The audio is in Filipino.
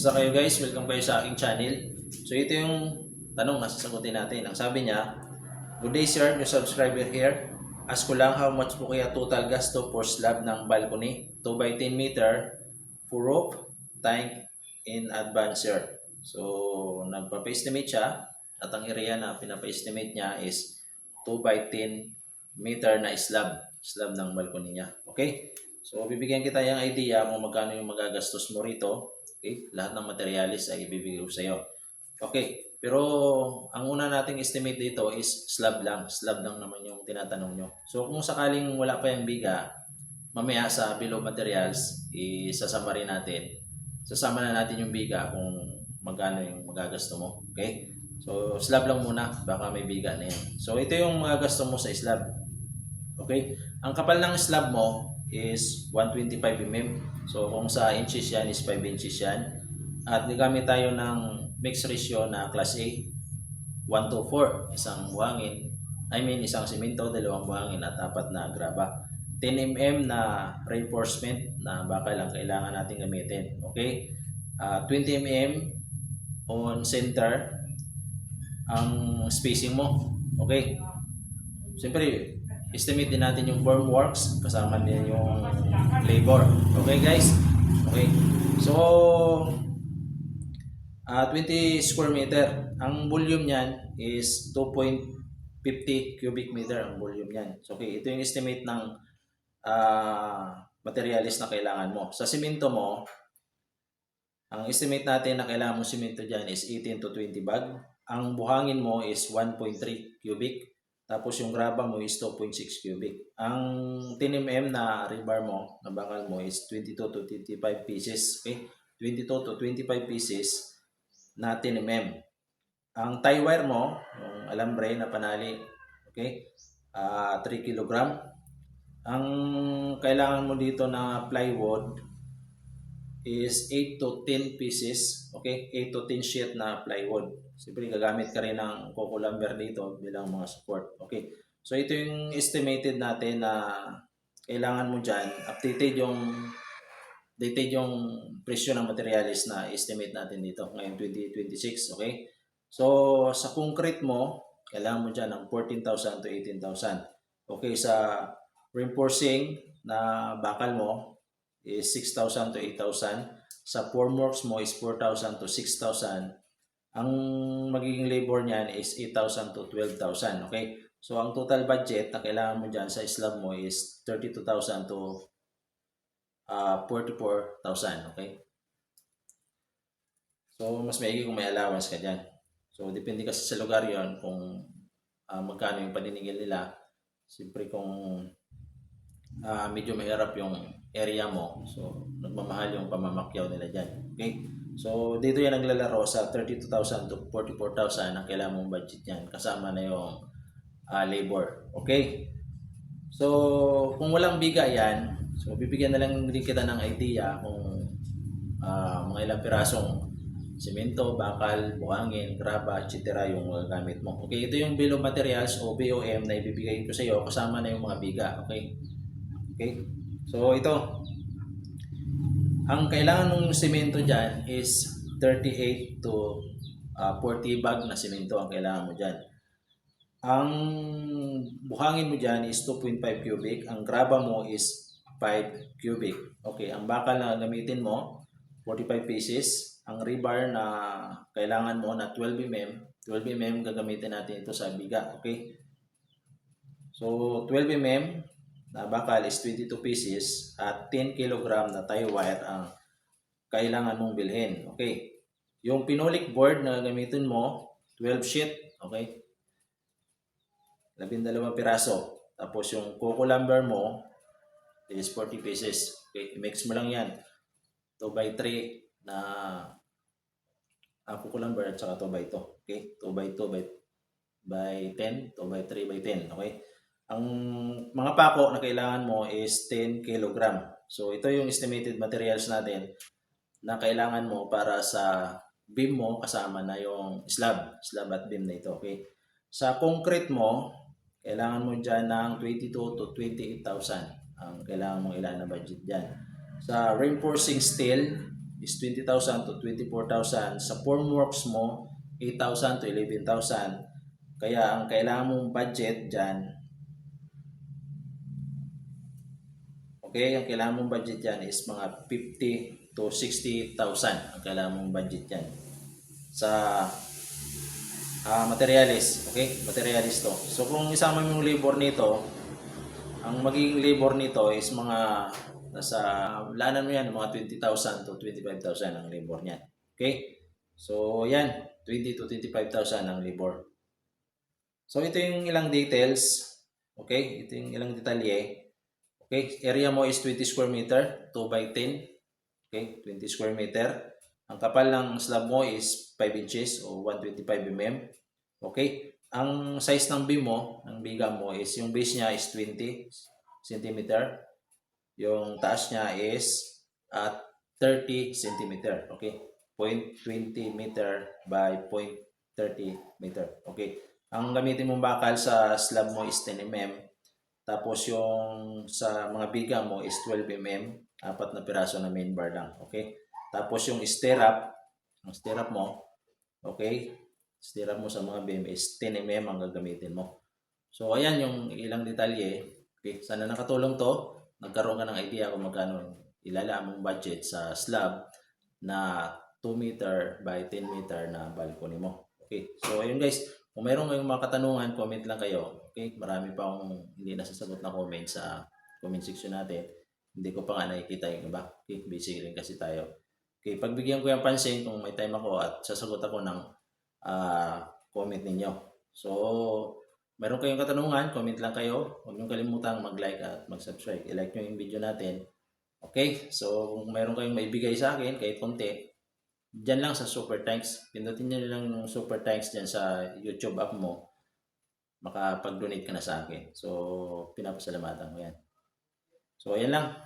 Kumusta kayo guys? Welcome kayo sa aking channel. So ito yung tanong na sasagutin natin. Ang sabi niya, "Good day sir, new subscriber here. Ask ko lang how much po kaya total gasto for slab ng balcony? 2 by 10 meter, full roof, tank in advance sir." So nagpapa-estimate siya at ang area na pinapa-estimate niya is 2 by 10 meter na slab ng balcony niya. Okay? So bibigyan kita yung idea kung magkano yung magagastos mo rito. Okay? Lahat ng materialis ay ibibigay ko sa iyo. Okay, pero ang una nating estimate dito is slab lang. Slab lang naman yung tinatanong nyo. So kung sakaling wala pa yung biga, mamaya sa bill of materials, isasama rin natin. Sasama na natin yung biga kung magkano yung magagasto mo. Okay? So slab lang muna, baka may biga na yan. So ito yung magagasto mo sa slab. Okay? Ang kapal ng slab mo is 125 mm. So kung sa inches yan is 5 inches yan. At gagamit tayo ng mixed ratio na class A, 1:4. Isang buhangin, isang simento, dalawang buhangin at 4 na graba. 10 mm na reinforcement na bakal ang kailangan natin gamitin. Okay? 20 mm on center ang spacing mo. Okay? Siyempre, estimate din natin yung formworks, kasama din yung labor. Okay guys? Okay. So, 20 square meter. Ang volume niyan is 2.50 cubic meter ang volume niyan. So, okay, ito yung estimate ng materialis na kailangan mo. Sa simento mo, ang estimate natin na kailangan mo simento dyan is 18 to 20 bag. Ang buhangin mo is 1.3 cubic. Tapos yung graba mo is 2.6 cubic. Ang 10 mm na rebar mo, na bakal mo is 22 to 25 pieces. Okay? 22 to 25 pieces na 10 mm. Ang tie wire mo, yung alambre na panali, okay? 3 kg. Ang kailangan mo dito na plywood is 8 to 10 pieces. Okay? 8 to 10 sheet na plywood. Siyempre, gagamit ka rin ng coco lumber dito bilang mga support. Okay. So, ito yung estimated natin na kailangan mo dyan. Updated yung presyo ng materialis na estimate natin dito ngayong 2026. Okay. So, sa concrete mo, kailangan mo dyan ng 14,000 to 18,000. Okay. Sa reinforcing na bakal mo is 6,000 to 8,000. Sa formworks mo is 4,000 to 6,000. Ang magiging labor niyan is 8,000 to 12,000. Okay? So, ang total budget na kailangan mo dyan sa slab mo is 32,000 to 44,000. Okay? So, mas maigi kung may allowance ka dyan. So, depende kasi sa lugar yon kung magkano yung paniningil nila. Siyempre kung medyo mahirap yung area mo, so nagmamahal yung pamamakyaw nila dyan. Okay? So, dito yan naglalaro sa 32,000 to 44,000 ang kailangan mong budget yan. Kasama na yung labor. Okay? So, kung walang biga yan, so bibigyan na lang din kita ng idea kung mga ilang pirasong semento, bakal, buhangin, graba, etc. yung gamit mo. Okay? Ito yung bill of materials o BOM na ibibigay ko sa iyo. Kasama na yung mga biga. Okay? Okay? So, ito. Ang kailangan ng semento dyan is 38 to 40 bag na semento ang kailangan mo dyan. Ang buhangin mo dyan is 2.5 cubic. Ang graba mo is 5 cubic. Okay, ang bakal na gamitin mo, 45 pieces. Ang rebar na kailangan mo na 12 mm. 12 mm gagamitin natin ito sa biga. Okay? So, 12 mm na bakal is 22 pieces at 10 kg na tie wire ang kailangan mong bilhin. Okay. Yung pinolik board na gamitin mo, 12 sheet. Okay. 12 piraso. Tapos yung coco lumber mo is 40 pieces. Okay. I-mix mo lang yan. 2 by 3 na coco lumber at saka 2 by 2. Okay. 2 by 2 by 10. 2 by 3 by 10. Okay. Ang mga pako na kailangan mo is 10 kg. So, ito yung estimated materials natin na kailangan mo para sa beam mo kasama na yung slab at beam na ito. Okay? Sa concrete mo, kailangan mo dyan ng 22 to 28,000 ang kailangan mong ilan na budget dyan. Sa reinforcing steel, is 20,000 to 24,000. Sa formworks mo, 8,000 to 11,000. Kaya ang kailangan mong budget dyan, okay, ang kailangan mong budget dyan is mga 50 to 60,000 ang kailangan mong budget dyan sa materialis. Okay, materialis to. So kung isama mo yung labor nito, ang magiging labor nito is mga nasa lanan mo yan, mga 20,000 to 25,000 ang labor niyan. Okay? So yan, 20 to 25,000 ang labor. So ito yung ilang details. Okay? Ito yung ilang detalye. Okay? Area mo is 20 square meter, 2 by 10. Okay? 20 square meter. Ang kapal ng slab mo is 5 inches o 125 mm. Okay? Ang size ng beam mo, ng biga mo is yung base niya is 20 cm. Yung taas niya is at 30 cm. Okay? 0.20 meter by 0.30 meter. Okay? Ang gamitin mong bakal sa slab mo is 10 mm. Tapos yung sa mga biga mo is 12 mm. 4 na piraso na main bar lang. Okay? Tapos yung stirrup, ang stirrup mo, okay? Stirrup mo sa mga beam is 10 mm ang gagamitin mo. So, ayan yung ilang detalye. Okay? Sana nakatulong to. Nagkaroon ka ng idea kung magkano ilalaan mong budget sa slab na 2 meter by 10 meter na balcony mo. Okay? So, ayun guys. Kung mayroon kayong mga katanungan, comment lang kayo. Okay? Marami pa akong hindi nasasagot na comment sa comment section natin. Hindi ko pa nga nakikita yung iba. Okay? Busy rin kasi tayo. Okay? Pagbigyan ko yung pansin kung may time ako at sasagot ako ng comment ninyo. So, meron kayong katanungan, comment lang kayo. Huwag niyong kalimutang mag-like at mag-subscribe. I-like nyo yung video natin. Okay? So, kung meron kayong maibigay sa akin, kahit konti, dyan lang sa super thanks. Pindutin nyo lang yung super thanks dyan sa YouTube app mo. Makapag-donate ka na sa akin. So, pinapasalamatan ko yan. So, ayan lang.